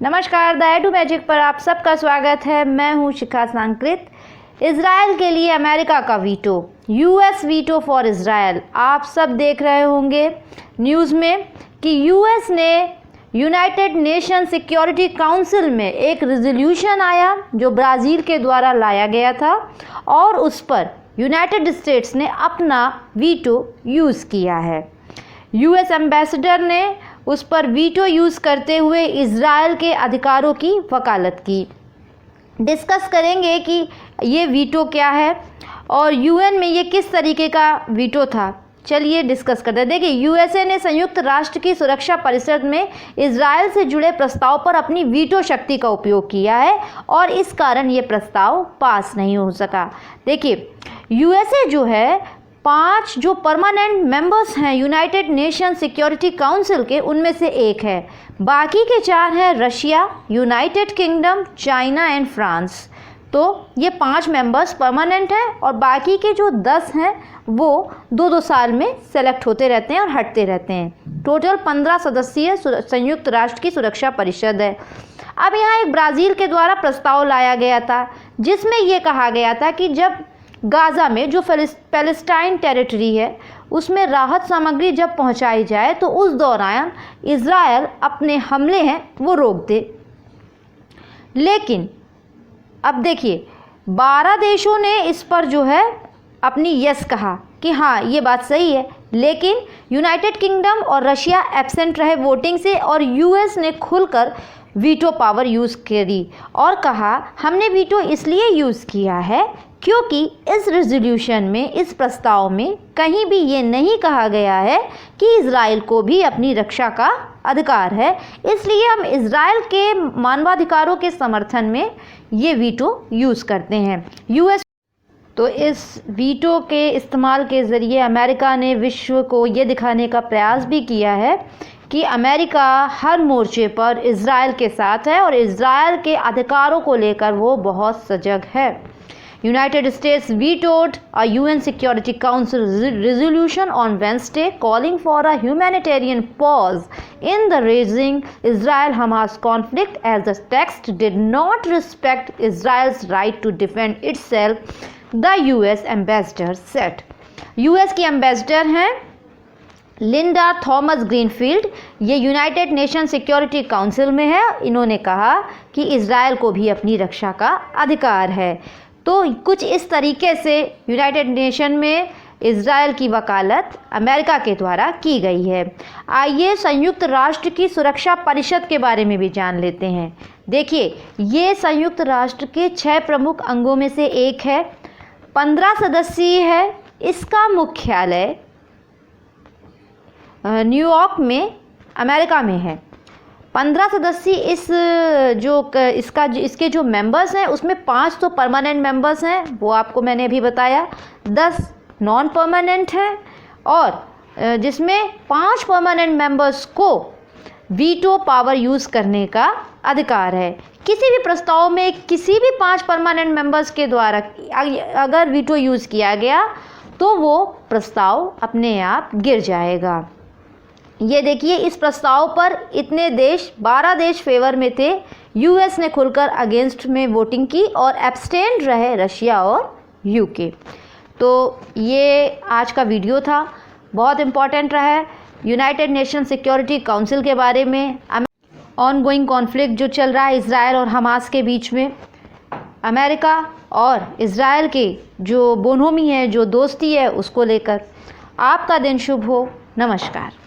नमस्कार, the A to magic पर आप सबका स्वागत है। मैं हूं शिखा सांकृत। इजराइल के लिए अमेरिका का veto, US veto for Israel. आप सब देख रहे होंगे न्यूज़ में कि यूएस ने यूनाइटेड नेशन सिक्योरिटी काउंसिल में एक रेजोल्यूशन आया जो ब्राज़ील के द्वारा लाया गया था और उस पर यूनाइटेड स्टेट्स ने अपना वीटो यूज़ किया है। यूएस एम्बेसडर ने उस पर वीटो यूज़ करते हुए इजराइल के अधिकारों की वकालत की। डिस्कस करेंगे कि ये वीटो क्या है और यूएन में ये किस तरीके का वीटो था। चलिए डिस्कस करते हैं। देखिए, यूएसए ने संयुक्त राष्ट्र की सुरक्षा परिषद में इजराइल से जुड़े प्रस्ताव पर अपनी वीटो शक्ति का उपयोग किया है और इस कारण ये प्रस्ताव पास नहीं हो सका। देखिए, यूएसए जो है 5 जो परमानेंट मेंबर्स हैं यूनाइटेड नेशन सिक्योरिटी काउंसिल के, उनमें से एक है। बाकी के 4 हैं Russia, United kingdom, China and France. तो ये 5 मेंबर्स परमानेंट हैं और बाकी के जो 10 हैं वो 2-2 साल में सेलेक्ट होते रहते हैं और हटते रहते हैं। टोटल 15 सदस्यीय संयुक्त राष्ट्र की सुरक्षा परिषद है। अब यहाँ एक ब्राज़ील के द्वारा प्रस्ताव लाया गया था जिसमें ये कहा गया था कि जब गाज़ा में जो पैलेस्टाइन टेरिटरी है उसमें राहत सामग्री जब पहुंचाई जाए तो उस दौरान इजराइल अपने हमले हैं वो रोक दे। लेकिन अब देखिए, 12 देशों ने इस पर जो है अपनी यस कहा कि हाँ ये बात सही है, लेकिन यूनाइटेड किंगडम और रशिया एब्सेंट रहे वोटिंग से और यूएस ने खुलकर वीटो पावर यूज़ करी और कहा हमने वीटो इसलिए यूज़ किया है क्योंकि इस रेजोल्यूशन में, इस प्रस्ताव में कहीं भी ये नहीं कहा गया है कि इजराइल को भी अपनी रक्षा का अधिकार है, इसलिए हम इजराइल के मानवाधिकारों के समर्थन में ये वीटो यूज़ करते हैं। यूएस तो इस वीटो के इस्तेमाल के ज़रिए अमेरिका ने विश्व को ये दिखाने का प्रयास भी किया है कि अमेरिका हर मोर्चे पर इजराइल के साथ है और इजराइल के अधिकारों को लेकर वो बहुत सजग है। United States vetoed a UN Security Council resolution on Wednesday calling for a humanitarian pause in the raging Israel-Hamas conflict as the text did not respect Israel's right to defend itself, the US ambassador said. US की ambassador हैं Linda Thomas greenfield, ये United nation security council में है। इन्होंने कहा कि Israel को भी अपनी रक्षा का अधिकार है। तो कुछ इस तरीके से यूनाइटेड नेशन में इजराइल की वकालत अमेरिका के द्वारा की गई है। आइए संयुक्त राष्ट्र की सुरक्षा परिषद के बारे में भी जान लेते हैं। देखिए, ये संयुक्त राष्ट्र के 6 प्रमुख अंगों में से एक है, 15 सदस्यीय है। इसका मुख्यालय न्यूयॉर्क में अमेरिका में है। 15 सदस्य इसके जो मेंबर्स हैं उसमें 5 तो परमानेंट मेंबर्स हैं, वो आपको मैंने अभी बताया, 10 नॉन परमानेंट हैं और जिसमें 5 परमानेंट मेंबर्स को वीटो पावर यूज़ करने का अधिकार है। किसी भी प्रस्ताव में किसी भी 5 परमानेंट मेंबर्स के द्वारा अगर वीटो यूज़ किया गया तो वो प्रस्ताव अपने आप गिर जाएगा। ये देखिए, इस प्रस्ताव पर इतने देश 12 देश फेवर में थे। यूएस ने खुलकर अगेंस्ट में वोटिंग की और एब्सटेंड रहे रशिया और यूके। तो ये आज का वीडियो था, बहुत इम्पॉर्टेंट रहा है यूनाइटेड नेशन सिक्योरिटी काउंसिल के बारे में, ऑनगोइंग कॉन्फ्लिक्ट जो चल रहा है इजराइल और हमास के बीच में, अमेरिका और इजराइल के जो बोनहोमी है, जो दोस्ती है, उसको लेकर। आपका दिन शुभ हो। नमस्कार।